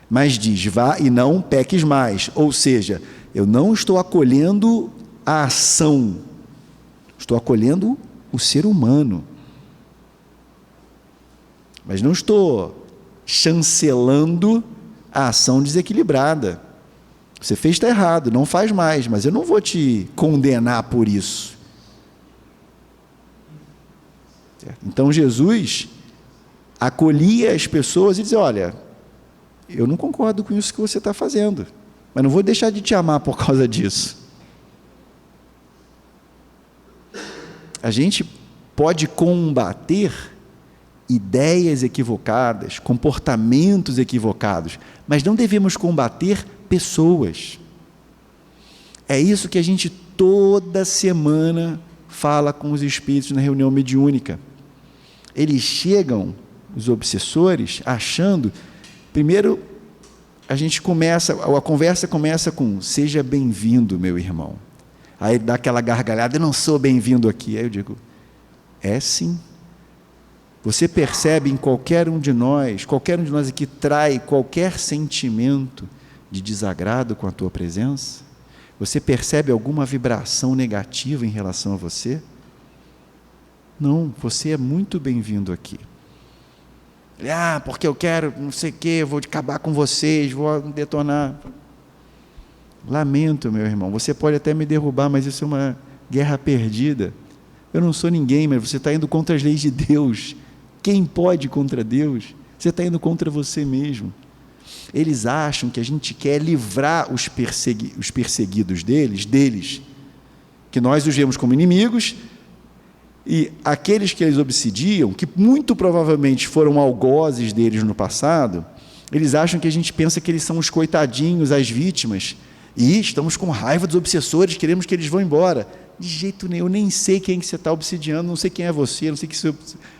mas diz, vá e não peques mais. Ou seja, eu não estou acolhendo a ação, estou acolhendo o ser humano. Mas não estou chancelando a ação desequilibrada. Você fez, está errado, não faz mais, mas eu não vou te condenar por isso. Então Jesus acolhia as pessoas e dizia, olha, eu não concordo com isso que você está fazendo, mas não vou deixar de te amar por causa disso. A gente pode combater ideias equivocadas, comportamentos equivocados, mas não devemos combater pessoas. É isso que a gente toda semana fala com os espíritos na reunião mediúnica. Eles chegam, os obsessores, achando, primeiro a conversa começa com, seja bem-vindo, meu irmão. Aí dá aquela gargalhada, eu não sou bem-vindo aqui. Aí eu digo, é sim. Você percebe em qualquer um de nós aqui trai qualquer sentimento de desagrado com a tua presença? Você percebe alguma vibração negativa em relação a você? Não, você é muito bem-vindo aqui. Porque eu quero, não sei o quê, eu vou acabar com vocês, vou detonar. Lamento, meu irmão, você pode até me derrubar, mas isso é uma guerra perdida. Eu não sou ninguém, mas você está indo contra as leis de Deus. Quem pode contra Deus? Você está indo contra você mesmo. Eles acham que a gente quer livrar os perseguidos deles, que nós os vemos como inimigos, e aqueles que eles obsidiam, que muito provavelmente foram algozes deles no passado, eles acham que a gente pensa que eles são os coitadinhos, as vítimas, e estamos com raiva dos obsessores, queremos que eles vão embora. De jeito nenhum, eu nem sei quem que você está obsidiando, não sei quem é você, não sei que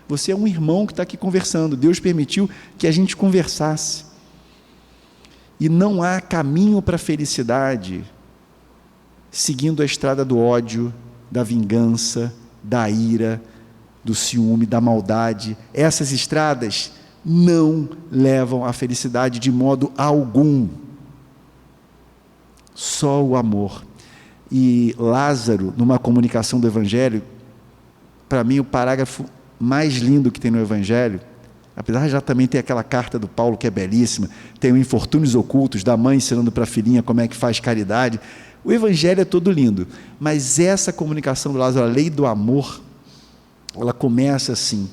você é um irmão que está aqui conversando. Deus permitiu que a gente conversasse. E não há caminho para a felicidade seguindo a estrada do ódio, da vingança, da ira, do ciúme, da maldade. Essas estradas não levam à felicidade de modo algum. Só o amor. E Lázaro, numa comunicação do Evangelho, para mim o parágrafo mais lindo que tem no Evangelho, apesar de já também ter aquela carta do Paulo que é belíssima, tem o Infortúnios Ocultos, da mãe ensinando para a filhinha como é que faz caridade, o Evangelho é todo lindo, mas essa comunicação do Lázaro, a lei do amor, ela começa assim,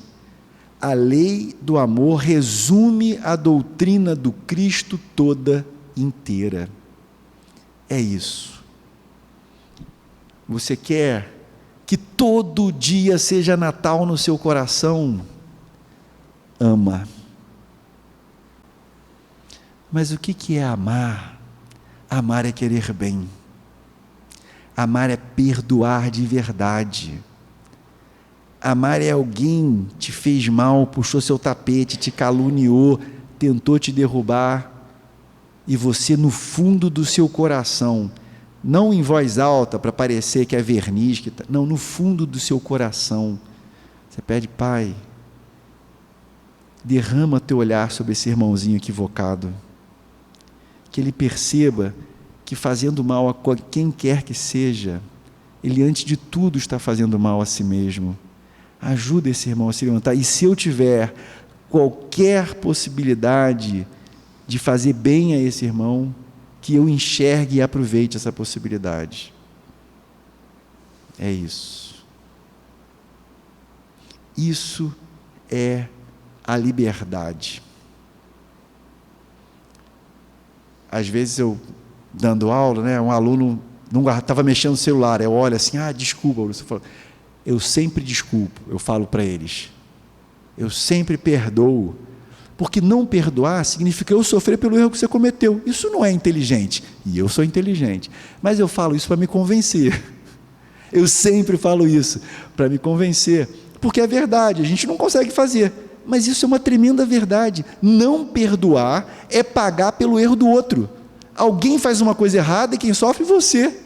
a lei do amor resume a doutrina do Cristo toda inteira. É isso. Você quer que todo dia seja Natal no seu coração? Ama. Mas o que é amar? Amar é querer bem. Amar é perdoar de verdade. Amar é alguém que te fez mal, puxou seu tapete, te caluniou, tentou te derrubar. e você no fundo do seu coração, não em voz alta para parecer que é verniz, não, no fundo do seu coração, você pede: Pai, derrama teu olhar sobre esse irmãozinho equivocado, que ele perceba que fazendo mal a quem quer que seja, ele antes de tudo está fazendo mal a si mesmo. Ajuda esse irmão a se levantar, e se eu tiver qualquer possibilidade de fazer bem a esse irmão, que eu enxergue e aproveite essa possibilidade. É isso. Isso é a liberdade. Às vezes eu, dando aula, né, um aluno não estava mexendo no celular, eu olho assim: desculpa, eu sempre desculpo, eu falo para eles, eu sempre perdoo, porque não perdoar significa eu sofrer pelo erro que você cometeu. Isso não é inteligente, e eu sou inteligente, mas eu falo isso para me convencer. Eu sempre falo isso para me convencer, porque é verdade, a gente não consegue fazer, mas isso é uma tremenda verdade. Não perdoar é pagar pelo erro do outro. Alguém faz uma coisa errada e quem sofre é você.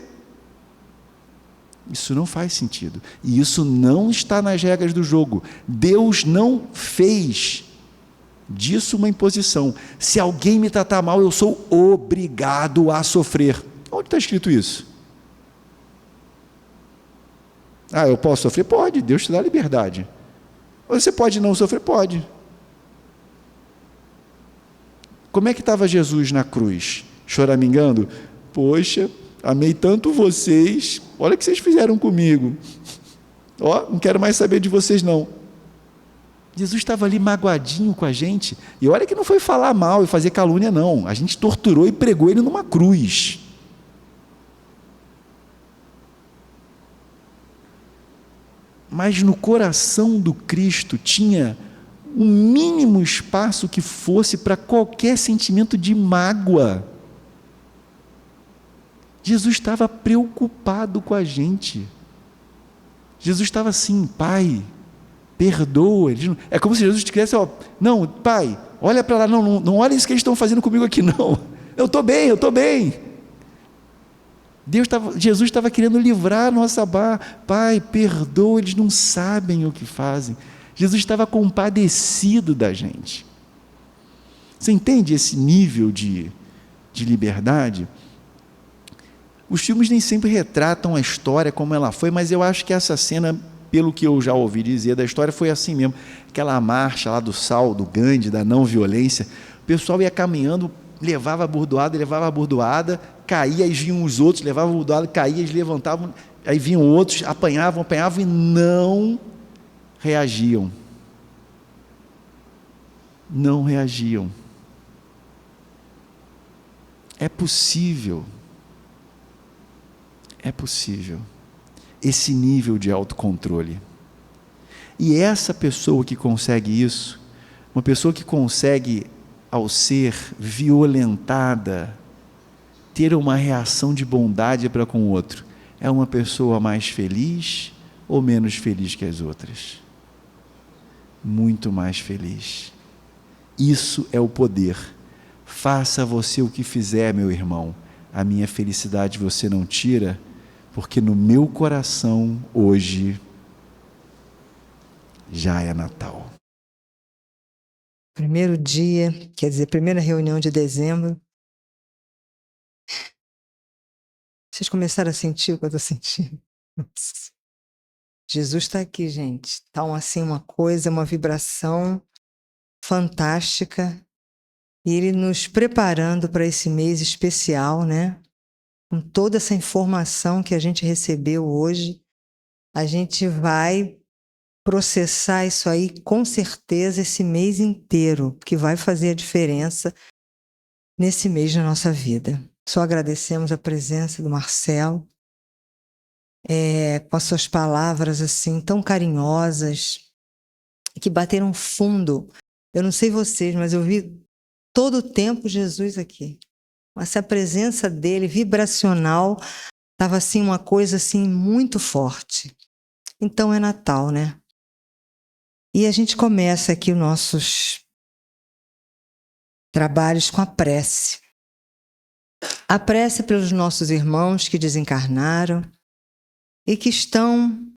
Isso não faz sentido, e isso não está nas regras do jogo. Deus não fez disso uma imposição. Se alguém me tratar mal, eu sou obrigado a sofrer. Onde está escrito isso? Eu posso sofrer? Pode, Deus te dá liberdade. Você pode não sofrer? Pode. Como é que estava Jesus na cruz? Choramingando? Poxa, amei tanto vocês, olha o que vocês fizeram comigo, não quero mais saber de vocês não. Jesus estava ali magoadinho com a gente, e olha que não foi falar mal e fazer calúnia não, a gente torturou e pregou ele numa cruz. Mas no coração do Cristo tinha o mínimo espaço que fosse para qualquer sentimento de mágoa. Jesus estava preocupado com a gente. Jesus estava assim: Pai, perdoa. É como se Jesus tivesse: não, Pai, olha para lá, não olha isso que eles estão fazendo comigo aqui, não. Eu estou bem. Jesus estava querendo livrar a nossa barra. Pai, perdoa, eles não sabem o que fazem. Jesus estava compadecido da gente. Você entende esse nível de liberdade? Os filmes nem sempre retratam a história como ela foi, mas eu acho que essa cena, pelo que eu já ouvi dizer da história, foi assim mesmo. Aquela marcha lá do Sal, do Gandhi, da não violência, o pessoal ia caminhando, levava a bordoada, caía, aí vinham os outros, levavam a bordoada, caía, eles levantavam, aí vinham outros, apanhavam e não reagiam. Não reagiam. É possível esse nível de autocontrole. E essa pessoa que consegue isso, uma pessoa que consegue, ao ser violentada, ter uma reação de bondade para com o outro, é uma pessoa mais feliz ou menos feliz que as outras? Muito mais feliz. Isso é o poder. Faça você o que fizer, meu irmão, a minha felicidade você não tira, porque no meu coração hoje já é Natal. Primeiro dia, quer dizer, primeira reunião de dezembro. Vocês começaram a sentir o que eu estou sentindo? Nossa. Jesus está aqui, gente. Está uma coisa, uma vibração fantástica. E Ele nos preparando para esse mês especial, né? Com toda essa informação que a gente recebeu hoje, a gente vai processar isso aí com certeza esse mês inteiro, que vai fazer a diferença nesse mês na nossa vida. Só agradecemos a presença do Marcelo, com as suas palavras assim tão carinhosas, que bateram fundo. Eu não sei vocês, mas eu vi todo o tempo Jesus aqui. Essa presença dele, vibracional, estava assim uma coisa assim muito forte. Então é Natal, né? E a gente começa aqui os nossos trabalhos com a prece. A prece pelos nossos irmãos que desencarnaram e que estão,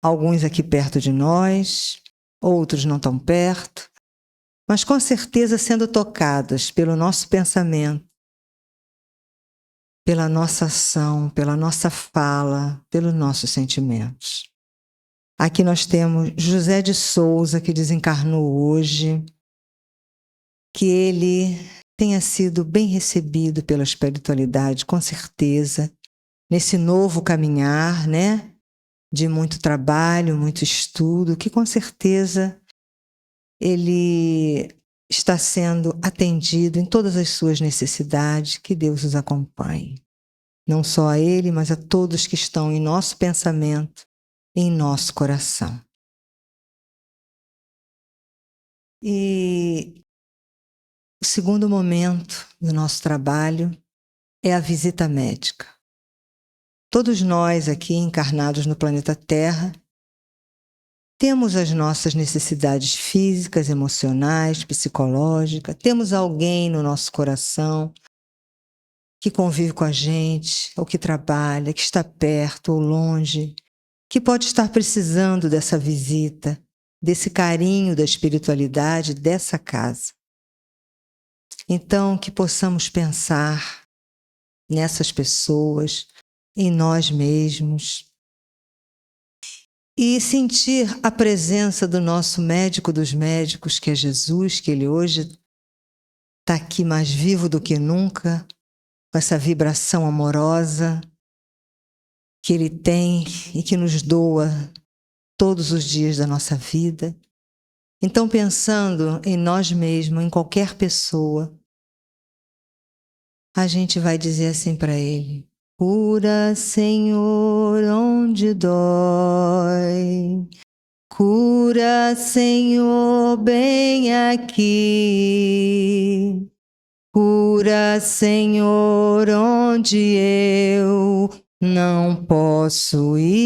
alguns aqui perto de nós, outros não tão perto, mas com certeza sendo tocados pelo nosso pensamento, pela nossa ação, pela nossa fala, pelos nossos sentimentos. Aqui nós temos José de Souza, que desencarnou hoje, que ele tenha sido bem recebido pela espiritualidade, com certeza, nesse novo caminhar, né? De muito trabalho, muito estudo, que com certeza ele está sendo atendido em todas as suas necessidades, que Deus os acompanhe. Não só a ele, mas a todos que estão em nosso pensamento, em nosso coração. E o segundo momento do nosso trabalho é a visita médica. Todos nós aqui encarnados no planeta Terra temos as nossas necessidades físicas, emocionais, psicológicas, temos alguém no nosso coração que convive com a gente, ou que trabalha, que está perto ou longe, que pode estar precisando dessa visita, desse carinho da espiritualidade dessa casa. Então, que possamos pensar nessas pessoas, em nós mesmos, e sentir a presença do nosso médico dos médicos, que é Jesus, que ele hoje está aqui mais vivo do que nunca, com essa vibração amorosa que ele tem e que nos doa todos os dias da nossa vida. Então, pensando em nós mesmos, em qualquer pessoa, a gente vai dizer assim para ele: cura, Senhor, onde dói. Cura, Senhor, bem aqui. Cura, Senhor, onde eu não posso ir.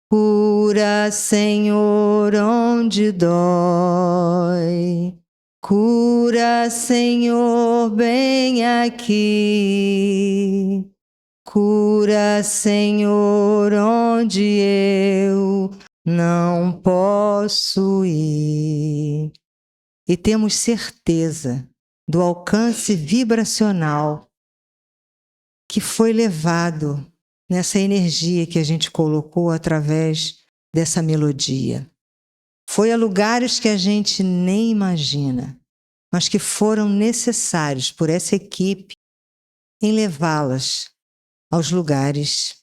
Cura, Senhor, onde dói. Cura, Senhor, bem aqui. Cura, Senhor, onde eu não posso ir. E temos certeza do alcance vibracional que foi levado nessa energia que a gente colocou através dessa melodia. Foi a lugares que a gente nem imagina, mas que foram necessários por essa equipe em levá-las aos lugares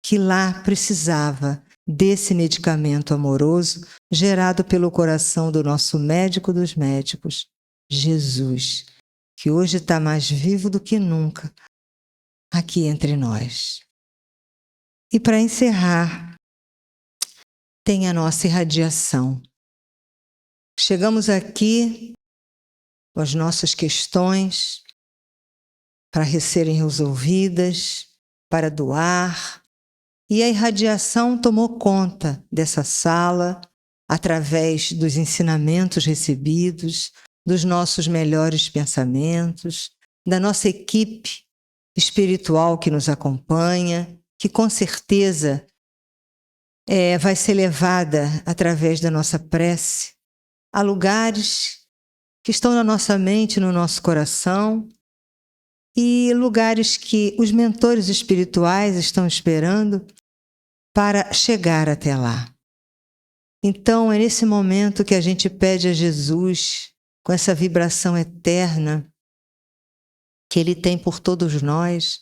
que lá precisava desse medicamento amoroso gerado pelo coração do nosso médico dos médicos, Jesus, que hoje está mais vivo do que nunca aqui entre nós. E para encerrar, tem a nossa irradiação. Chegamos aqui com as nossas questões para serem resolvidas, para doar, e a irradiação tomou conta dessa sala através dos ensinamentos recebidos, dos nossos melhores pensamentos, da nossa equipe espiritual que nos acompanha, que com certeza vai ser levada através da nossa prece a lugares que estão na nossa mente, no nosso coração, e lugares que os mentores espirituais estão esperando para chegar até lá. Então é nesse momento que a gente pede a Jesus, com essa vibração eterna que Ele tem por todos nós,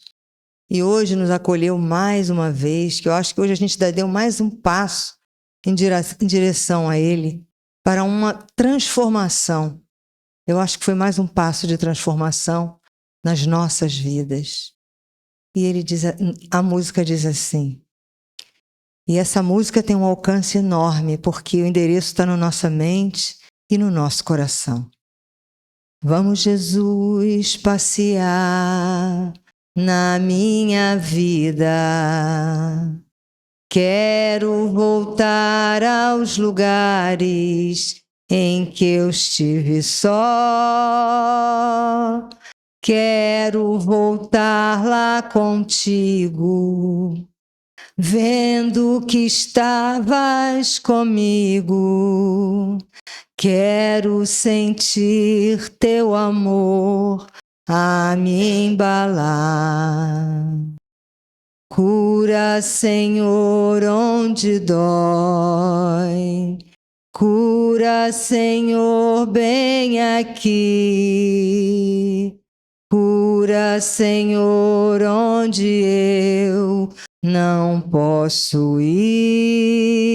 e hoje nos acolheu mais uma vez, que eu acho que hoje a gente deu mais um passo em direção a Ele, para uma transformação. Eu acho que foi mais um passo de transformação nas nossas vidas. E ele diz, a música diz assim, e essa música tem um alcance enorme, porque o endereço está na nossa mente e no nosso coração. Vamos, Jesus, passear na minha vida. Quero voltar aos lugares em que eu estive só. Quero voltar lá contigo, vendo que estavas comigo. Quero sentir teu amor a me embalar. Cura, Senhor, onde dói. Cura, Senhor, bem aqui. Cura, Senhor, onde eu não posso ir.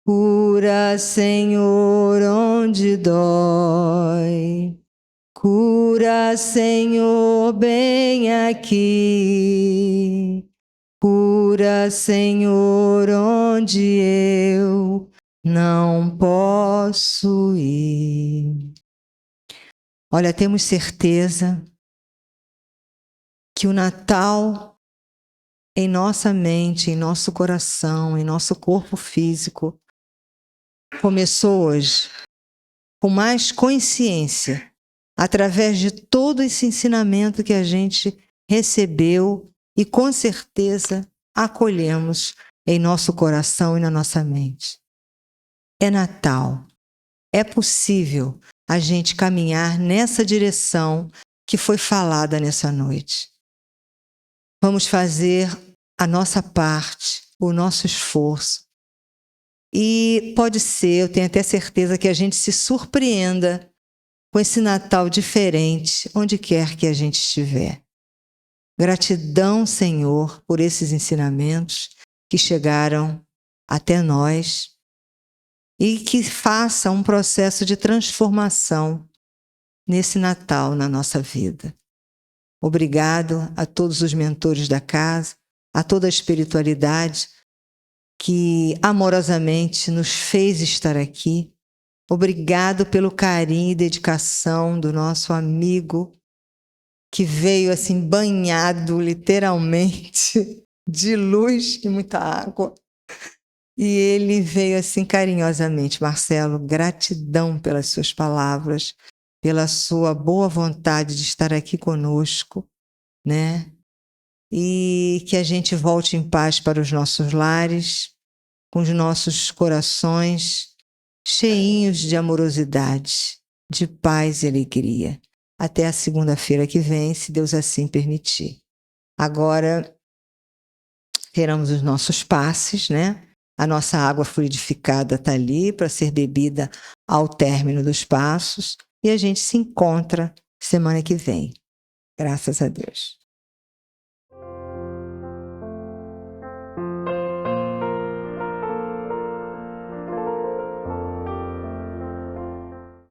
Cura, Senhor, onde dói. Cura, Senhor, bem aqui. Cura, Senhor, onde eu não posso ir. Olha, temos certeza que o Natal em nossa mente, em nosso coração, em nosso corpo físico, começou hoje com mais consciência, através de todo esse ensinamento que a gente recebeu e com certeza acolhemos em nosso coração e na nossa mente. É Natal. É possível a gente caminhar nessa direção que foi falada nessa noite. Vamos fazer a nossa parte, o nosso esforço. E pode ser, eu tenho até certeza que a gente se surpreenda com esse Natal diferente, onde quer que a gente estiver. Gratidão, Senhor, por esses ensinamentos que chegaram até nós e que faça um processo de transformação nesse Natal na nossa vida. Obrigado a todos os mentores da casa, a toda a espiritualidade que amorosamente nos fez estar aqui. Obrigado pelo carinho e dedicação do nosso amigo que veio assim banhado literalmente de luz e muita água. E ele veio assim carinhosamente. Marcelo, gratidão pelas suas palavras, pela sua boa vontade de estar aqui conosco, né? E que a gente volte em paz para os nossos lares, com os nossos corações cheinhos de amorosidade, de paz e alegria. Até a segunda-feira que vem, se Deus assim permitir. Agora, teremos os nossos passes, né? A nossa água fluidificada está ali para ser bebida ao término dos passos e a gente se encontra semana que vem. Graças a Deus.